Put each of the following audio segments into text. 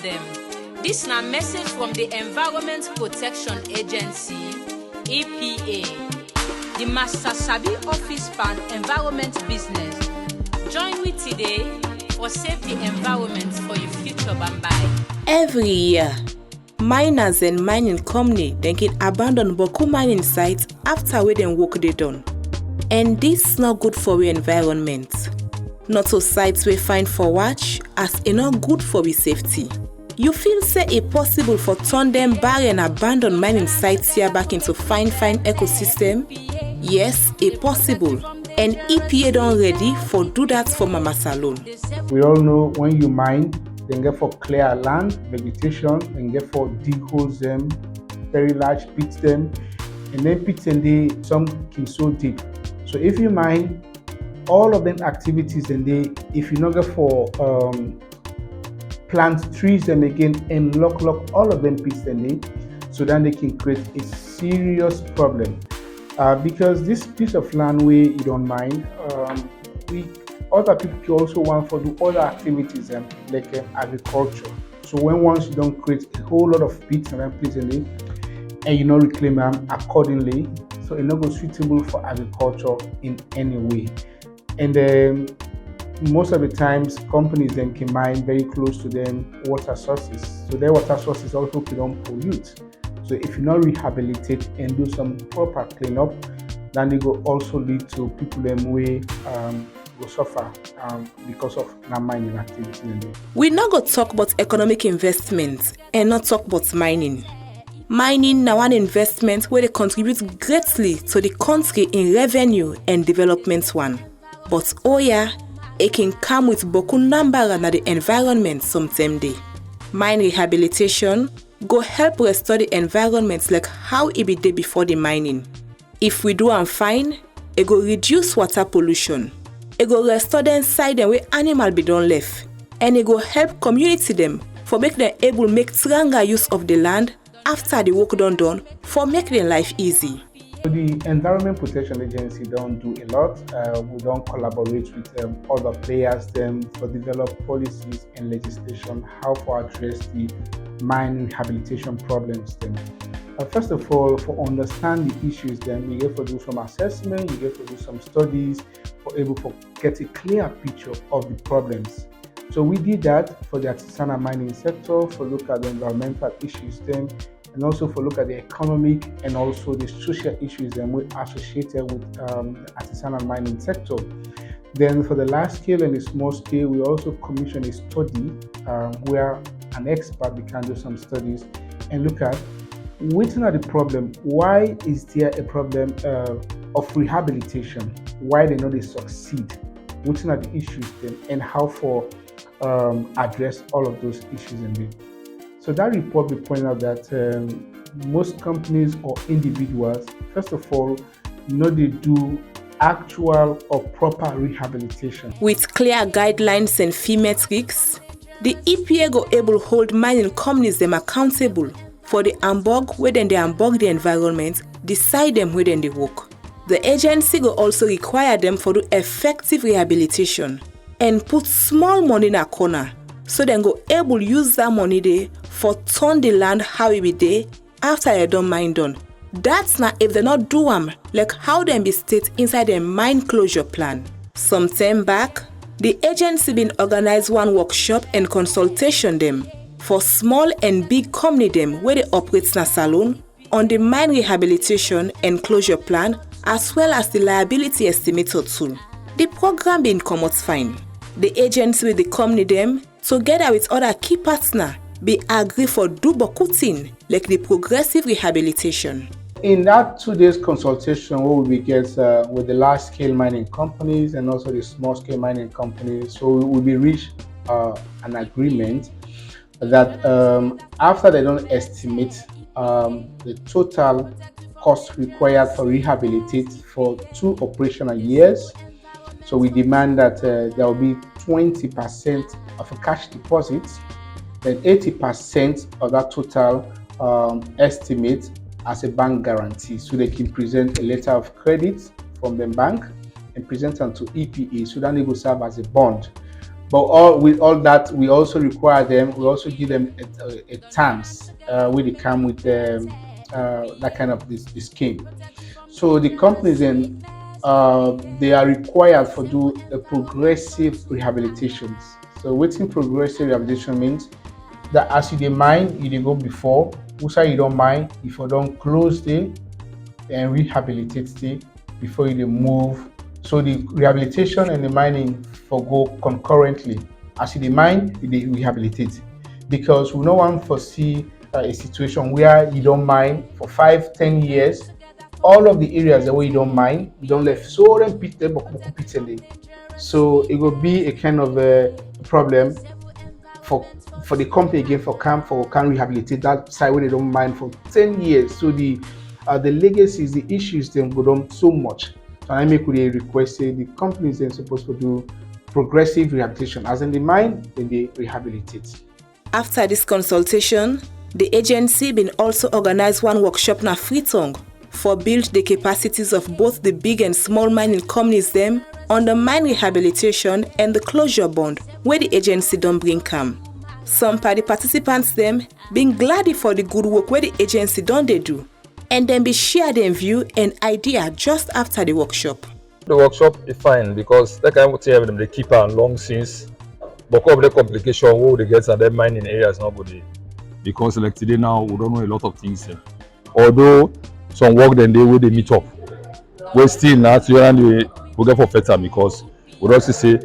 them. This na message from the Environment Protection Agency, EPA, the Master Sabi Office for Environment Business. Join me today for save the environment for your future Bambai. Every year, miners and mining company then can abandon boku mining sites after where them work they done. And this not good for the environment. Not so sites we find for watch as it not good for the safety. You feel say it possible for turn them barren and abandoned mining sites here back into fine ecosystem? Yes, it possible. And EPA don't ready for do that for Mama Salon. We all know when you mine, then get for clear land, vegetation, and get for dig holes them, very large pits them, and then pits and they some can so deep. So if you mine, all of them activities and they, if you not get for plant trees them again and lock all of them pits and they, so then they can create a serious problem. Because this piece of land where you don't mind, other people can also want for do other activities like agriculture. So once you don't create a whole lot of pits and place in it, and you not reclaim them accordingly, so it's not go suitable for agriculture in any way. And most of the times, companies then can mine very close to them water sources. So their water sources also can pollute. So if you not rehabilitate and do some proper cleanup, then they will also lead to people them way will suffer because of non-mining activity. We not go talk about economic investment and not talk about mining. Mining now one investment where they contribute greatly to the country in revenue and development one. But oh yeah, it can come with boku number na the environment sometime day. Mine rehabilitation go help restore the environment like how it be there before the mining. If we do and fine, it go reduce water pollution. It go restore them side and where animal be done left. And it go help community them for make them able make stronger use of the land after the work done for make their life easy. The Environment Protection Agency don't do a lot. We don't collaborate with other players for develop policies and legislation how to address the mine rehabilitation problems. First of all, for understand the issues, we get to do some assessment, we get to do some studies, for able to get a clear picture of the problems. So we did that for the artisanal mining sector, for look at the environmental issues and also for look at the economic and also the social issues we associated with the artisanal mining sector. Then for the large scale and the small scale, we also commissioned a study where an expert can do some studies and look at which are the problem. Why is there a problem of rehabilitation? Why they know they succeed? Which are the issues then, and how for address all of those issues indeed. So that report will point out that most companies or individuals, first of all, they do actual or proper rehabilitation. With clear guidelines and fee metrics, the EPA go able hold mining companies them accountable for the ambog where then they ambog the environment, decide them where then they work. The agency go also require them for do effective rehabilitation and put small money in a corner so then go able use that money there for turn the land how it be there after they done mine done. That's not if they not do like how them be state inside their mine closure plan. Some time back, the agency been organize one workshop and consultation them for small and big company them where they operate in a salon on the mine rehabilitation and closure plan as well as the liability estimator tool. The program been come out fine. The agency with the company them together with other key partner be agree for do bokutin like the progressive rehabilitation. In that 2 days consultation, what we get with the large scale mining companies and also the small scale mining companies, so we will be reached an agreement that after they don't estimate the total cost required for rehabilitate for 2 operational years, so we demand that there will be 20% of a cash deposit, then 80% of that total estimate as a bank guarantee, so they can present a letter of credit from the bank and present them to EPA, so that they will serve as a bond. But with all that, we also require them. We also give them a terms where they come with that kind of this scheme. So the companies then they are required for do a progressive rehabilitations. So waiting progressive rehabilitation means that as you dey mine, you dey go before. Also you don't mind if you don't close the and rehabilitate the before you dey move. So the rehabilitation and the mining for go concurrently. As you dey mine, you dey rehabilitate. Because we no want foresee a situation where you don't mine for 5, 10 years. All of the areas that way you don't mine, you don't left so them pit there, but pit there. So it will be a kind of a problem for the company again for can rehabilitate that site where they don't mine for 10 years. So the legacies, the issues then go down so much. So I make a request say the companies then supposed to do progressive rehabilitation. As in the mine, then they rehabilitate. After this consultation, the agency been also organize one workshop na Freetong for build the capacities of both the big and small mining companies them on the mine rehabilitation and the closure bond where the agency don't bring come. Some party participants them being glad for the good work where the agency don't they do, and then be share their view and idea just after the workshop. The workshop is fine because that kind of thing them they keep on long since, but of the complication what they get and their mining areas nobody. Because like today now we don't know a lot of things here. Although some work then they will they meet up. We still not we get for better because we also say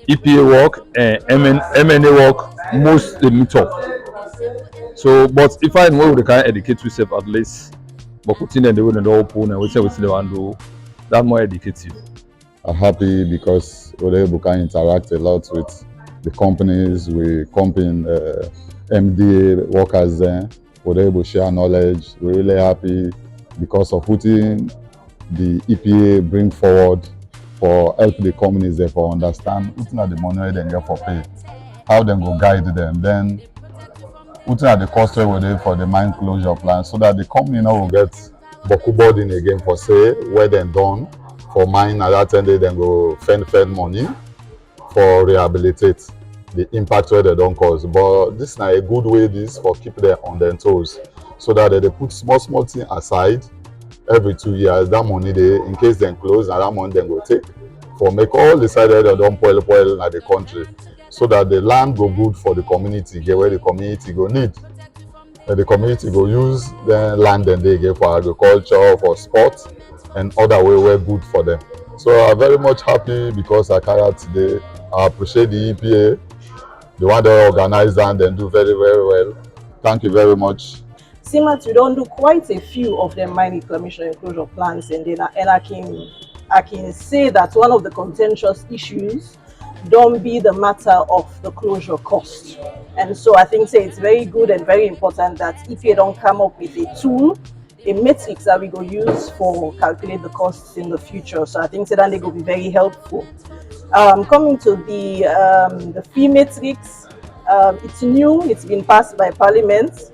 EPA work and MNA work most they meet up. So but if I know we can educate yourself at least, but putting them they will not open and we say they want to do that more educative. I'm happy because we're able to interact a lot with the companies. We company MDA workers there. We're able to share knowledge. We're really happy because of putting the EPA bring forward for help the companies there for understand putting at the money they get for pay, how them go guide them, then putting at the cost where they for the mine closure plan so that the company now will get boku burden again for say where they done for mine at that time they then go fend money for rehabilitate the impact where they don't cause. But this is not a good way this for keep them on their toes so that they put small thing aside every 2 years. That money they in case they close and that money they go take for make all the side they don't spoil in the country so that the land go good for the community get where the community go need. And the community go use the land and they get for agriculture, for sports and other way were good for them. So I'm very much happy because I carry out today. I appreciate the EPA, the one that organize and then do very well. Thank you very much. CIMAT, we don't do quite a few of them mine reclamation and closure plans, and I can say that one of the contentious issues don't be the matter of the closure cost. And so I think it's very good and very important that EPA don't come up with a tool, a metrics that we go use for calculate the costs in the future. So I think that they will be very helpful. Coming to the fee matrix, it's new, it's been passed by Parliament.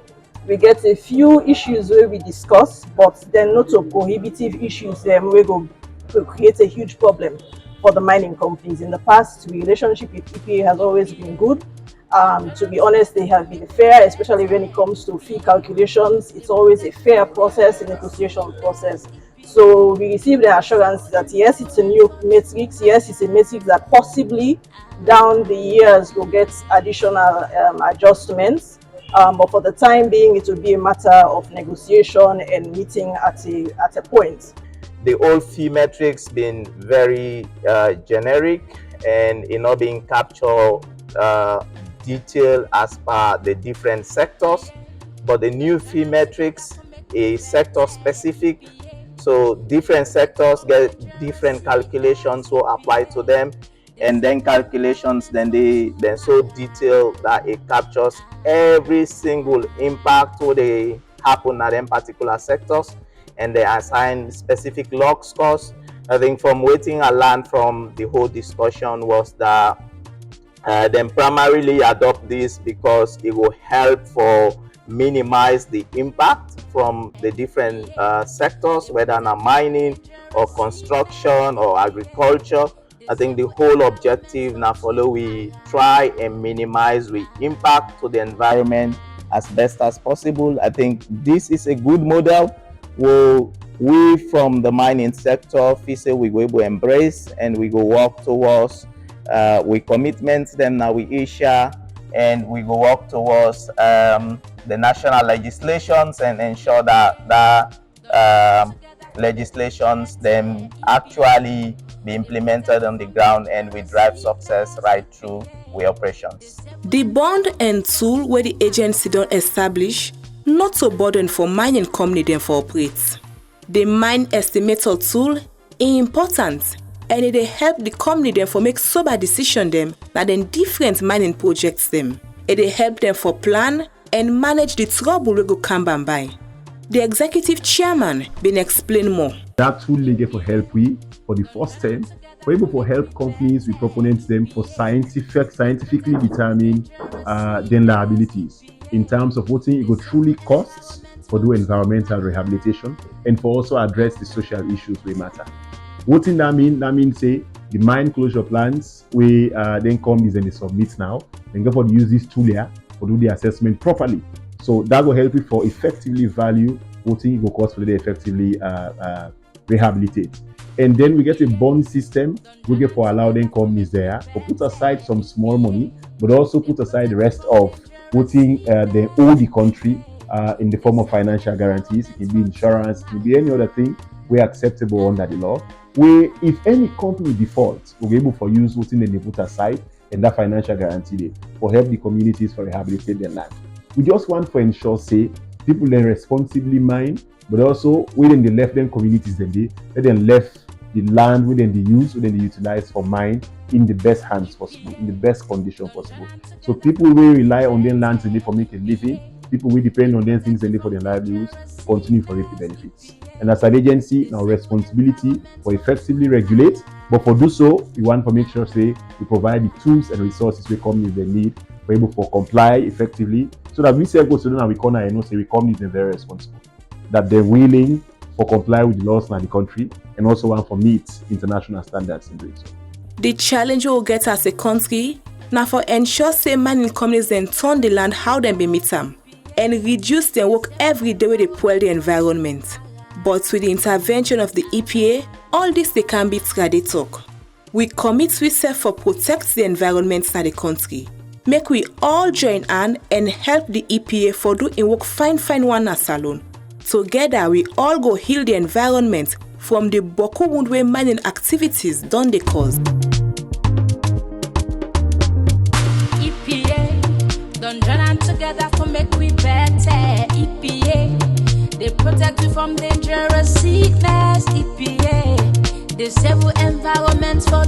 We get a few issues where we discuss, but then not so prohibitive issues we go to create a huge problem for the mining companies. In the past, the relationship with EPA has always been good. To be honest, they have been fair, especially when it comes to fee calculations. It's always a fair process, a negotiation process. So we received the assurance that yes, it's a new matrix. Yes, it's a matrix that possibly down the years will get additional adjustments. But for the time being, it will be a matter of negotiation and meeting at a point. The old fee metrics been very generic and not being captured detail as per the different sectors, but the new fee metrics is sector specific, so different sectors get different calculations will apply to them, and then calculations then so detailed that it captures every single impact will they happen at them particular sectors, and they assign specific log scores. I think from waiting I learned from the whole discussion was that then primarily adopt this because it will help for minimize the impact from the different sectors, whether not mining or construction or agriculture. I think the whole objective now follow we try and minimize we impact to the environment as best as possible. I think this is a good model where we from the mining sector say we go able to embrace and we go work towards we commitments them now we issue, and we go work towards the national legislations and ensure that legislations then actually be implemented on the ground and we drive success right through we operations. The bond and tool where the agency don't establish not so burden for mining company them for operate. The mine estimator tool is important and it help the company them for make sober decision them that then different mining projects them. It help them for plan and manage the trouble we go come by. The executive chairman been explain more. That tool legal for help we for the first time we're able to help companies we proponent them for scientifically determine their liabilities in terms of what it would truly costs for do environmental rehabilitation and for also address the social issues we matter. What in that mean? That means say the mine closure plans we then companies and they submit now and go for to use this tool here for do the assessment properly. So that will help you for effectively value what it will cost for the effectively rehabilitate. And then we get a bond system we get for allow them companies there to put aside some small money, but also put aside the rest of putting they owe the country in the form of financial guarantees. It can be insurance, it can be any other thing we're acceptable under the law. Where if any company defaults, we'll be able to use what's in the put aside and that financial guarantee for help the communities for rehabilitate their land. We just want to ensure, say, people then responsibly mine, but also within the left them communities then they let them left the land within the use, within the utilize for mine in the best hands possible, in the best condition possible. So people will rely on their lands and they for make a living, people will depend on their things and they for their livelihoods, continue for reap the benefits. And as an agency, our responsibility for effectively regulate, but for do so, we want to make sure say we provide the tools and resources we companies they need for able to comply effectively, so that we say go to them and we corner and know say we companies they're very responsible, that they're willing for comply with the laws in the country and also want for meet international standards in doing so. The challenge we'll get as a country now for ensure say mining companies then turn the land how them be meet them and reduce their work every day where they spoil the environment. But with the intervention of the EPA, all this they can be trade talk. We commit ourselves for protect the environment in the country. Make we all join hand and help the EPA for doing work fine one as alone. Together we all go heal the environment from the boku wound where mining activities done they cause. EPA, don't join hand together for make we better. EPA, they protect you from dangerous sickness. EPA, they save environment for